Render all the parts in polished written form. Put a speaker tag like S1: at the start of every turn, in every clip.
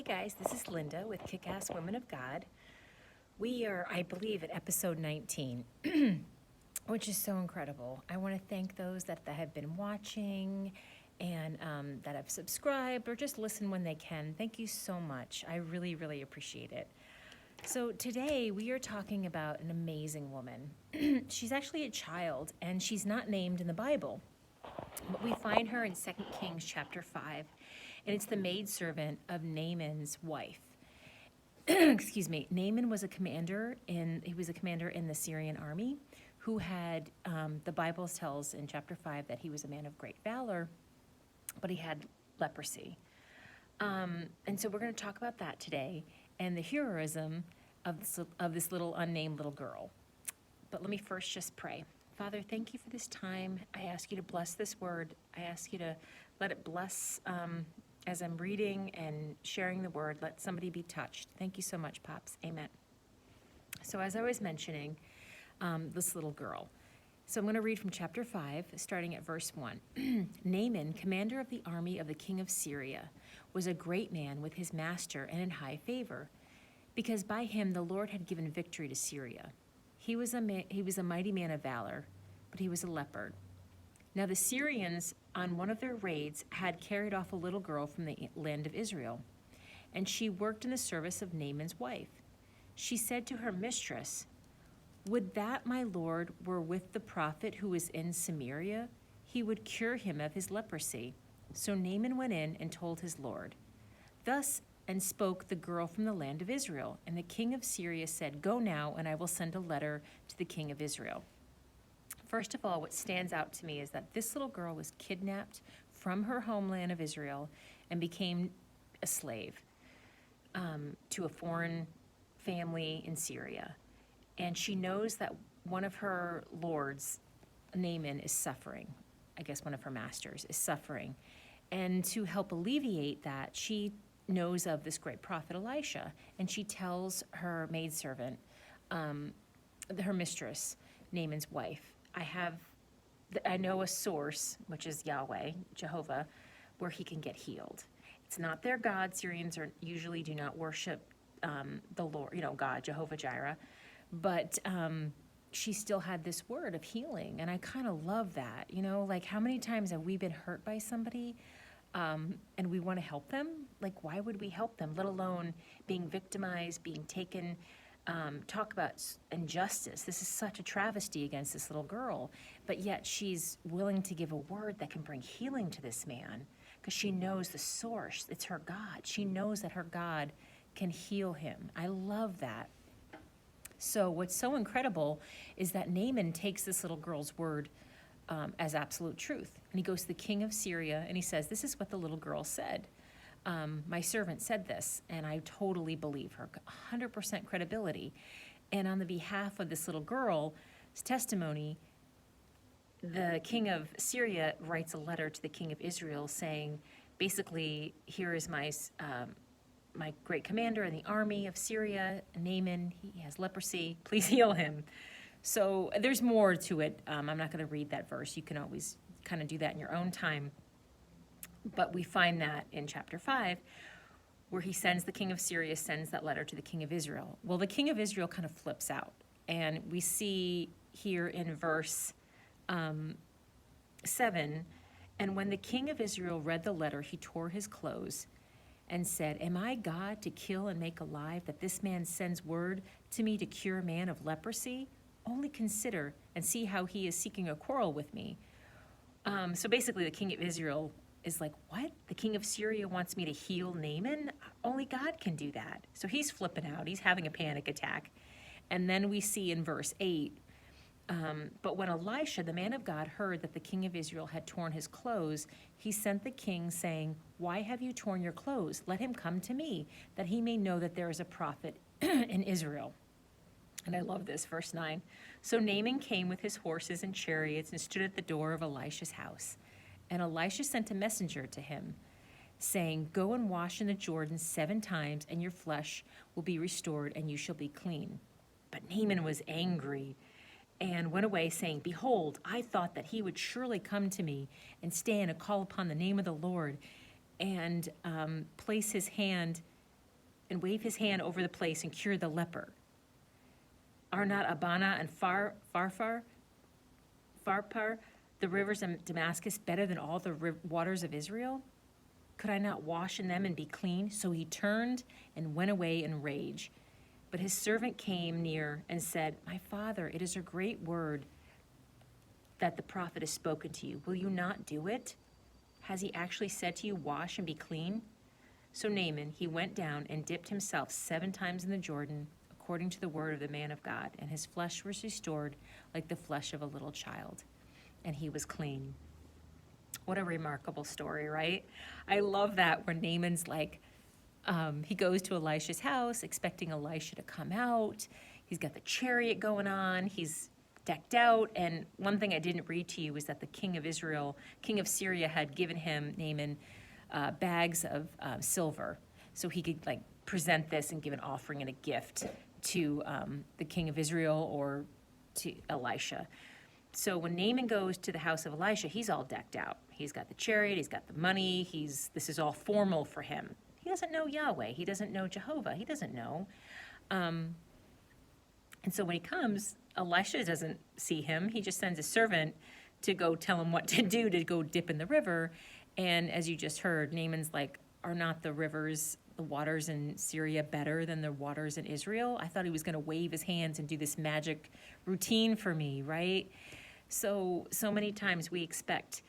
S1: Hey guys, this is Linda with Kick-Ass Women of God. We are, I believe, at episode 19, which is so incredible. I want to thank those that have been watching and that have subscribed or just listen when they can. Thank you so much. I really, really appreciate it. So today we are talking about an amazing woman. She's actually a child and she's not named in the Bible, but we find her in 2 Kings chapter 5. And it's the maidservant of Naaman's wife. Excuse me. Naaman was a commander in the Syrian army who had, the Bible tells in chapter 5 that he was a man of great valor, but he had leprosy. And so we're going to talk about that today and the heroism of this little unnamed little girl. But let me first just pray. Father, thank you for this time. I ask you to bless this word. I ask you to let it bless as I'm reading and sharing the word. Let somebody be touched. Thank you so much, Pops. Amen. So as I was mentioning, this little girl. So I'm going to read from chapter 5, starting at verse 1. Naaman, commander of the army of the king of Syria, was a great man with his master and in high favor, because by him the Lord had given victory to Syria. He was a mighty man of valor, but he was a leopard. Now the Syrians, on one of their raids, had carried off a little girl from the land of Israel, and she worked in the service of Naaman's wife. She said to her mistress, "Would that my lord were with the prophet who is in Samaria, he would cure him of his leprosy." So Naaman went in and told his lord. Thus and spoke the girl from the land of Israel, and the king of Syria said, "Go now, and I will send a letter to the king of Israel." First of all, what stands out to me is that this little girl was kidnapped from her homeland of Israel and became a slave to a foreign family in Syria. And she knows that one of her lords, Naaman, is suffering. I guess one of her masters is suffering. And to help alleviate that, she knows of this great prophet Elisha, and she tells her maidservant, her mistress, Naaman's wife, I know a source, which is Yahweh, Jehovah, where he can get healed. It's not their God. Syrians usually do not worship the Lord, God, Jehovah Jireh. But she still had this word of healing. And I kind of love that. Like how many times have we been hurt by somebody and we want to help them? Like, why would we help them, let alone being victimized, being taken? Talk about injustice. This is such a travesty against this little girl, but yet she's willing to give a word that can bring healing to this man because she knows the source. It's her God. She knows that her God can heal him. I love that. So what's so incredible is that Naaman takes this little girl's word as absolute truth. And he goes to the king of Syria and he says, "This is what the little girl said. My servant said this," and I totally believe her, 100% credibility. And on the behalf of this little girl's testimony, the king of Syria writes a letter to the king of Israel saying, basically, here is my great commander in the army of Syria, Naaman. He has leprosy. Please heal him. So there's more to it. I'm not going to read that verse. You can always kind of do that in your own time. But we find that in chapter 5, where the king of Syria sends that letter to the king of Israel. Well, the king of Israel kind of flips out. And we see here in verse 7, "And when the king of Israel read the letter, he tore his clothes and said, 'Am I God to kill and make alive, that this man sends word to me to cure a man of leprosy? Only consider and see how he is seeking a quarrel with me.'" So basically the king of Israel is like, "What? The king of Syria wants me to heal Naaman? Only God can do that." So he's flipping out. He's having a panic attack. And then we see in verse 8, "But when Elisha, the man of God, heard that the king of Israel had torn his clothes, he sent the king, saying, 'Why have you torn your clothes? Let him come to me, that he may know that there is a prophet in Israel.'" And I love this, verse 9. "So Naaman came with his horses and chariots and stood at the door of Elisha's house. And Elisha sent a messenger to him, saying, 'Go and wash in the Jordan 7 times, and your flesh will be restored, and you shall be clean.' But Naaman was angry and went away, saying, 'Behold, I thought that he would surely come to me and stand and call upon the name of the Lord and place his hand and wave his hand over the place and cure the leper? Are not Abana and Pharpar, the rivers of Damascus, better than all the waters of Israel? Could I not wash in them and be clean?" So he turned and went away in rage. But his servant came near and said, "My father, it is a great word that the prophet has spoken to you. Will you not do it? Has he actually said to you, 'Wash and be clean'?" So Naaman, he went down and dipped himself 7 times in the Jordan, according to the word of the man of God, and his flesh was restored like the flesh of a little child, and he was clean. What a remarkable story, right? I love that where Naaman's like, he goes to Elisha's house expecting Elisha to come out. He's got the chariot going on. He's decked out. And one thing I didn't read to you is that the king of Syria had given him, Naaman, bags of silver. So he could like present this and give an offering and a gift to the king of Israel or to Elisha. So when Naaman goes to the house of Elisha, he's all decked out. He's got the chariot, he's got the money, this is all formal for him. He doesn't know Yahweh, he doesn't know Jehovah, he doesn't know. And so when he comes, Elisha doesn't see him. He just sends a servant to go tell him what to do, to go dip in the river. And as you just heard, Naaman's like, "Are not the waters in Syria better than the waters in Israel?" I thought he was going to wave his hands and do this magic routine for me, right? So many times we expect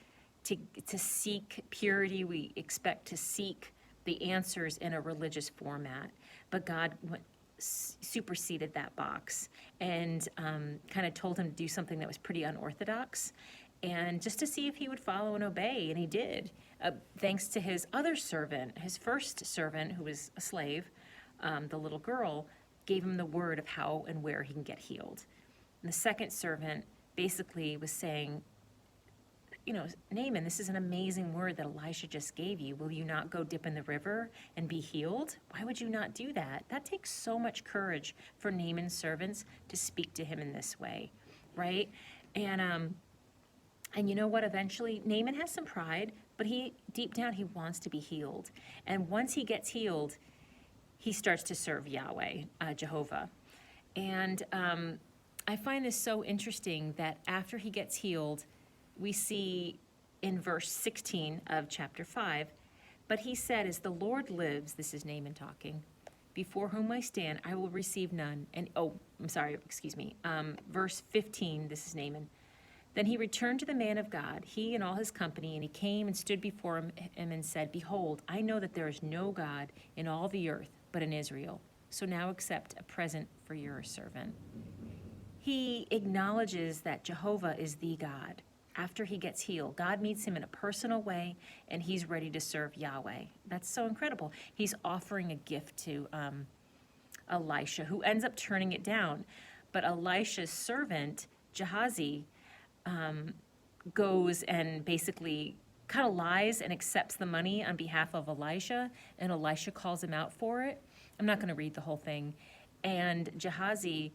S1: to seek purity. We expect to seek the answers in a religious format. But God superseded that box and kind of told him to do something that was pretty unorthodox, and just to see if he would follow and obey, and he did. Thanks to his other servant, his first servant, who was a slave, the little girl, gave him the word of how and where he can get healed. And the second servant basically was saying, "Naaman, this is an amazing word that Elisha just gave you. Will you not go dip in the river and be healed? Why would you not do that?" That takes so much courage for Naaman's servants to speak to him in this way, right? And you know what? Eventually, Naaman has some pride, but deep down, he wants to be healed. And once he gets healed, he starts to serve Yahweh, Jehovah. And I find this so interesting that after he gets healed, we see in verse 16 of chapter 5, "But he said, 'As the Lord lives,'" this is Naaman talking, "'before whom I stand, I will receive none.'" And, verse 15, this is Naaman. "Then he returned to the man of God, he and all his company, and he came and stood before him and said, 'Behold, I know that there is no God in all the earth but in Israel. So now accept a present for your servant.'" He acknowledges that Jehovah is the God. After he gets healed, God meets him in a personal way, and he's ready to serve Yahweh. That's so incredible. He's offering a gift to Elisha, who ends up turning it down. But Elisha's servant, Gehazi, goes and basically kind of lies and accepts the money on behalf of Elisha, and Elisha calls him out for it. I'm not going to read the whole thing. And Gehazi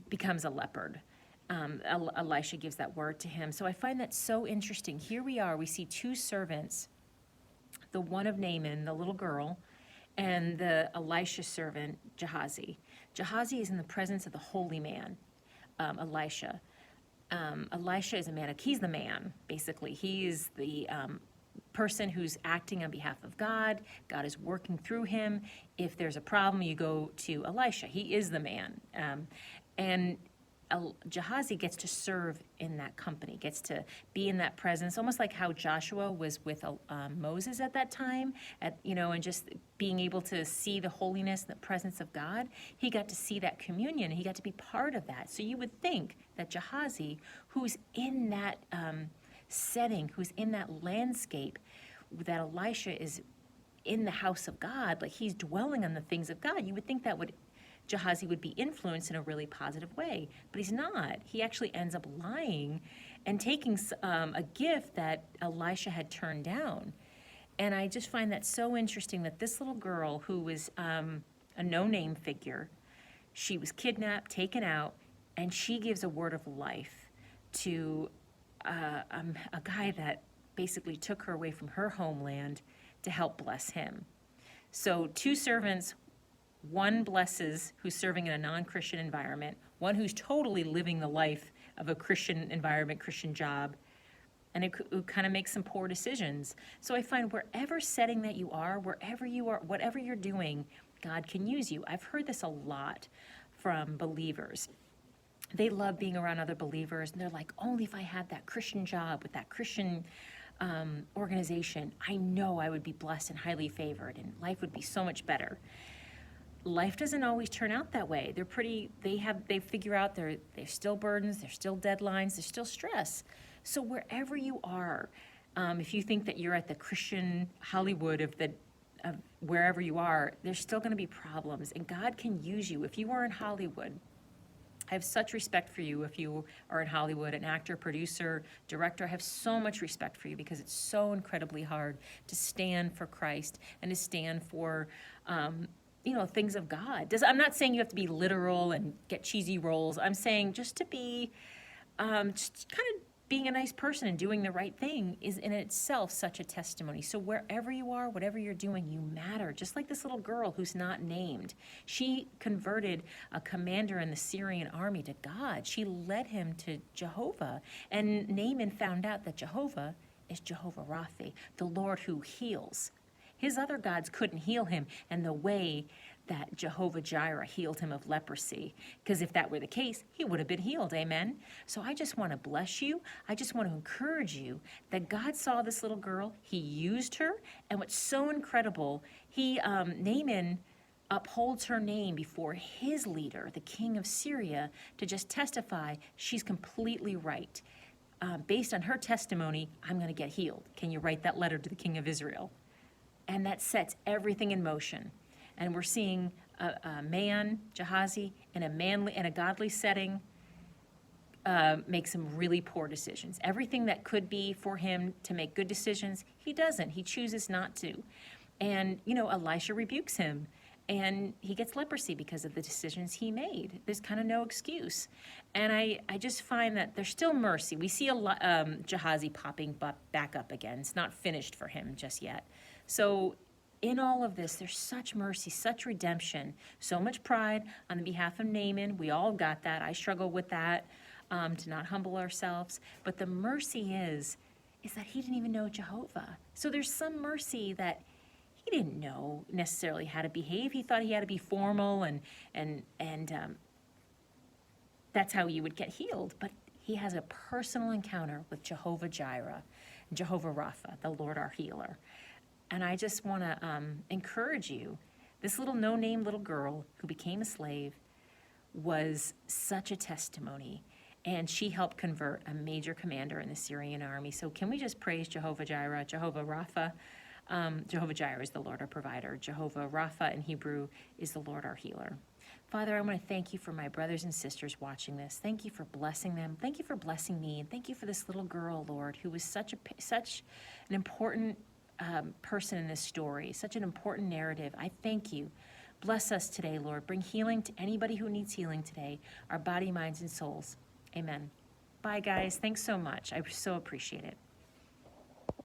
S1: becomes a leopard. Elisha gives that word to him. So I find that so interesting. Here we see 2 servants, the one of Naaman, the little girl, and the Elisha servant, Gehazi. Gehazi is in the presence of the holy man, Elisha. Elisha is he's the man, basically. He is the person who's acting on behalf of God. God is working through him. If there's a problem, you go to Elisha. He is the man. And Gehazi gets to serve in that company, gets to be in that presence, almost like how Joshua was with Moses at that time, and just being able to see the holiness and the presence of God. He got to see that communion. He got to be part of that. So you would think that Gehazi, who's in that setting, who's in that landscape, that Elisha is in the house of God, like he's dwelling on the things of God, you would think that Gehazi would be influenced in a really positive way, but he's not. He actually ends up lying and taking a gift that Elisha had turned down. And I just find that so interesting that this little girl, who was a no-name figure, she was kidnapped, taken out, and she gives a word of life to a guy that basically took her away from her homeland to help bless him. So 2 servants, One blesses who's serving in a non-Christian environment, one who's totally living the life of a Christian environment, Christian job, and it kind of makes some poor decisions. So I find wherever setting that you are, wherever you are, whatever you're doing, God can use you. I've heard this a lot from believers. They love being around other believers, and they're like, only if I had that Christian job with that Christian organization, I know I would be blessed and highly favored, and life would be so much better. Life doesn't always turn out that way. They figure out there's still burdens, there's still deadlines, there's still stress. So wherever you are, if you think that you're at the Christian Hollywood of wherever you are, there's still going to be problems, and God can use you. If you are in Hollywood, I have such respect for you. If you are in Hollywood, an actor, producer, director, I have so much respect for you, because it's so incredibly hard to stand for Christ and to stand for things of God. I'm not saying you have to be literal and get cheesy roles. I'm saying just to be, just kind of being a nice person and doing the right thing is in itself such a testimony. So wherever you are, whatever you're doing, you matter. Just like this little girl who's not named. She converted a commander in the Syrian army to God. She led him to Jehovah. And Naaman found out that Jehovah is Jehovah Rapha, the Lord who heals. His other gods couldn't heal him, and the way that Jehovah Jireh healed him of leprosy, because if that were the case, he would have been healed, amen? So I just want to bless you. I just want to encourage you that God saw this little girl, he used her, and what's so incredible, Naaman upholds her name before his leader, the king of Syria, to just testify she's completely right. Based on her testimony, I'm going to get healed. Can you write that letter to the king of Israel? And that sets everything in motion. And we're seeing a man, Gehazi, in a godly setting, make some really poor decisions. Everything that could be for him to make good decisions, he doesn't. He chooses not to. And, Elisha rebukes him, and he gets leprosy because of the decisions he made. There's kind of no excuse. And I just find that there's still mercy. We see Gehazi popping back up again. It's not finished for him just yet. So in all of this, there's such mercy, such redemption, so much pride on the behalf of Naaman. We all got that. I struggle with that, to not humble ourselves. But the mercy is that he didn't even know Jehovah. So there's some mercy that he didn't know necessarily how to behave. He thought he had to be formal and that's how you would get healed. But he has a personal encounter with Jehovah Jireh, Jehovah Rapha, the Lord our healer. And I just want to encourage you. This little no-name little girl who became a slave was such a testimony, and she helped convert a major commander in the Syrian army. So can we just praise Jehovah Jireh, Jehovah Rapha? Jehovah Jireh is the Lord our provider. Jehovah Rapha in Hebrew is the Lord our healer. Father, I want to thank you for my brothers and sisters watching this. Thank you for blessing them. Thank you for blessing me. And thank you for this little girl, Lord, who was such an important person in this story, such an important narrative. I thank you. Bless us today, Lord. Bring healing to anybody who needs healing today, our body, minds, and souls. Amen. Bye, guys. Thanks so much. I so appreciate it.